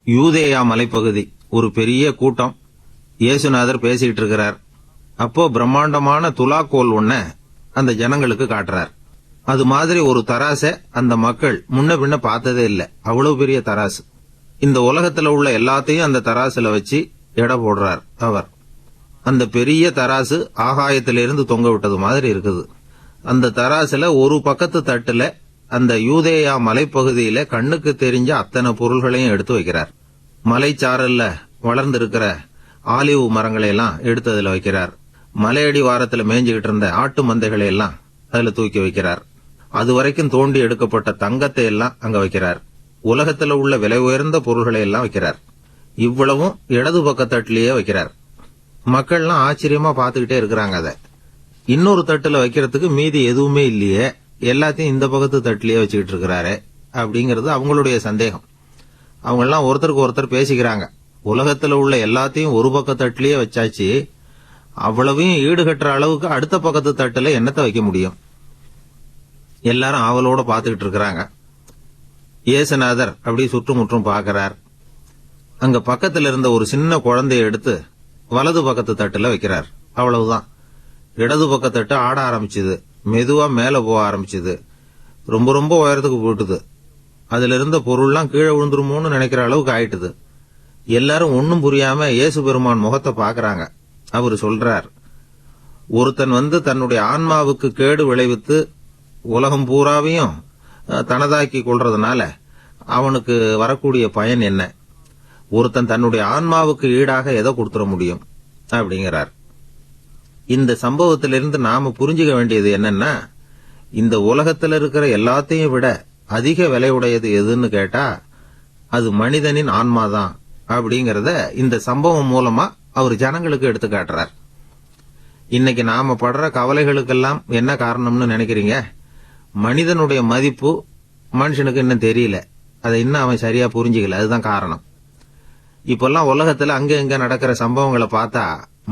யூதேயா மலைப்பகுதி ஒரு பெரிய கூட்டம். இயேசுநாதர் பேசிக்கிட்டு இருக்கிறார். அப்போ பிரம்மாண்டமான துலாக்கோல் ஒன்ன அந்த ஜனங்களுக்கு காட்டுறார். அது மாதிரி ஒரு தராச அந்த மக்கள் முன்ன பின்ன பார்த்ததே இல்ல. அவ்வளவு பெரிய தராசு. இந்த உலகத்துல உள்ள எல்லாத்தையும் அந்த தராசுல வச்சு எடை போடுறார் அவர். அந்த பெரிய தராசு ஆகாயத்திலிருந்து தொங்க விட்டது மாதிரி இருக்குது. அந்த தராசுல ஒரு பக்கத்து தட்டுல அந்த யூதேயா மலைப்பகுதியில கண்ணுக்கு தெரிஞ்ச அத்தனை பொருள்களையும் எடுத்து வைக்கிறார். மலைச்சாரல்ல வளர்ந்திருக்கிற ஆலிவ் மரங்களை எல்லாம் எடுத்து அதுல வைக்கிறார். மலையடி வாரத்துல மேய்ஞ்சுகிட்டு இருந்த ஆட்டு மந்தைகளை எல்லாம் அதுல தூக்கி வைக்கிறார். அது வரைக்கும் தோண்டி எடுக்கப்பட்ட தங்கத்தை எல்லாம் அங்க வைக்கிறார். உலகத்துல உள்ள விலை உயர்ந்த பொருள்களை எல்லாம் வைக்கிறார். இவ்வளவும் இடது பக்க தட்டிலேயே வைக்கிறார். மக்கள்லாம் ஆச்சரியமா பாத்துக்கிட்டே இருக்கிறாங்க. அதை இன்னொரு தட்டுல வைக்கிறதுக்கு மீதி எதுவுமே இல்லையே, எல்லாத்தையும் இந்த பக்கத்து தட்டிலேயே வச்சுக்கிட்டு இருக்கிறாரு அப்படிங்கறது அவங்களுடைய சந்தேகம். அவங்க எல்லாம் ஒருத்தருக்கு ஒருத்தர் பேசிக்கிறாங்க. உலகத்துல உள்ள எல்லாத்தையும் ஒரு பக்க தட்டிலேயே வச்சாச்சு, அவ்வளவையும் ஈடுகட்டுற அளவுக்கு அடுத்த பக்கத்து தட்டுல என்னத்தை வைக்க முடியும்? எல்லாரும் ஆவலோட பாத்துக்கிட்டு இருக்கிறாங்க. இயேசுநாதர் அப்படி சுற்றுமுற்றும் பாக்கிறார். அங்க பக்கத்துல இருந்த ஒரு சின்ன குழந்தைய எடுத்து வலது பக்கத்து தட்டுல வைக்கிறார். அவ்வளவுதான். இடது பக்க தட்டு ஆட ஆரம்பிச்சுது. மெதுவா மேல போக ஆரம்பிச்சுது. ரொம்ப ரொம்ப உயரத்துக்கு போட்டுது. அதுல இருந்த பொருள்லாம் கீழே விழுந்துருமோன்னு நினைக்கிற அளவுக்கு ஆயிட்டுது. எல்லாரும் ஒன்னும் புரியாம இயேசு பெருமான் முகத்தை பாக்குறாங்க. அவரு சொல்றார், ஒருத்தன் தன்னுடைய ஆன்மாவுக்கு கேடு விளைவித்து உலகம் பூராவையும் தனதாக்கி கொள்றதுனால அவனுக்கு வரக்கூடிய பயன் என்ன? ஒருத்தன் தன்னுடைய ஆன்மாவுக்கு ஈடாக எதை கொடுத்துட முடியும் அப்படிங்கிறார். இந்த சம்பவத்திலிருந்து நாம புரிஞ்சுக்க வேண்டியது என்னன்னா, இந்த உலகத்துல இருக்கிற எல்லாத்தையும் விட அதிக விலையுடையது எதுன்னு கேட்டா அது மனிதனின் ஆன்மாதான் அப்படிங்கறத இந்த சம்பவம் மூலமா அவர் ஜனங்களுக்கு எடுத்து காட்டுறார். இன்னைக்கு நாம படுற கவலைகளுக்கெல்லாம் என்ன காரணம்னு நினைக்கிறீங்க? மனிதனுடைய மதிப்பு மனுஷனுக்கு இன்னும் தெரியல. அதை இன்னும் அவன் சரியா புரிஞ்சுக்கல. அதுதான் காரணம். இப்பெல்லாம் உலகத்துல அங்க இங்க நடக்கிற சம்பவங்களை பார்த்தா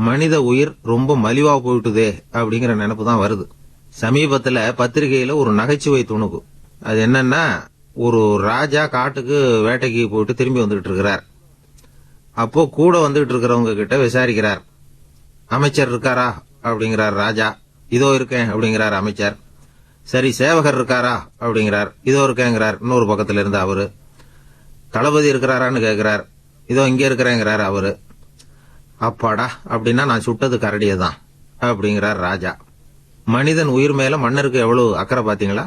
மனித உயிர் ரொம்ப மலிவா போயிட்டுதே அப்படிங்கிற நினைப்பு தான் வருது. சமீபத்துல பத்திரிகையில ஒரு நகைச்சுவை துணுக்கு. அது என்னன்னா, ஒரு ராஜா காட்டுக்கு வேட்டைக்கு போயிட்டு திரும்பி வந்துகிட்டு இருக்கிறார். அப்போ கூட வந்துகிட்டு இருக்கிறவங்க கிட்ட விசாரிக்கிறார். அமைச்சர் இருக்காரா அப்படிங்கிறார் ராஜா. இதோ இருக்கேன் அப்படிங்கிறார் அமைச்சர். சரி, சேவகர் இருக்காரா அப்படிங்கிறார். இதோ இருக்கேங்கிறார் இன்னொரு பக்கத்துல இருந்து அவரு. தளபதி இருக்கிறாரான்னு கேட்கிறார். இதோ இங்க இருக்கிறேங்கிறார் அவரு. அப்பாடா, அப்படின்னா நான் சுட்டது கரடியதான் அப்படிங்கிறார் ராஜா. மனிதன் உயிர் மேல மன்னருக்கு எவ்வளவு அக்கறை பாத்தீங்களா?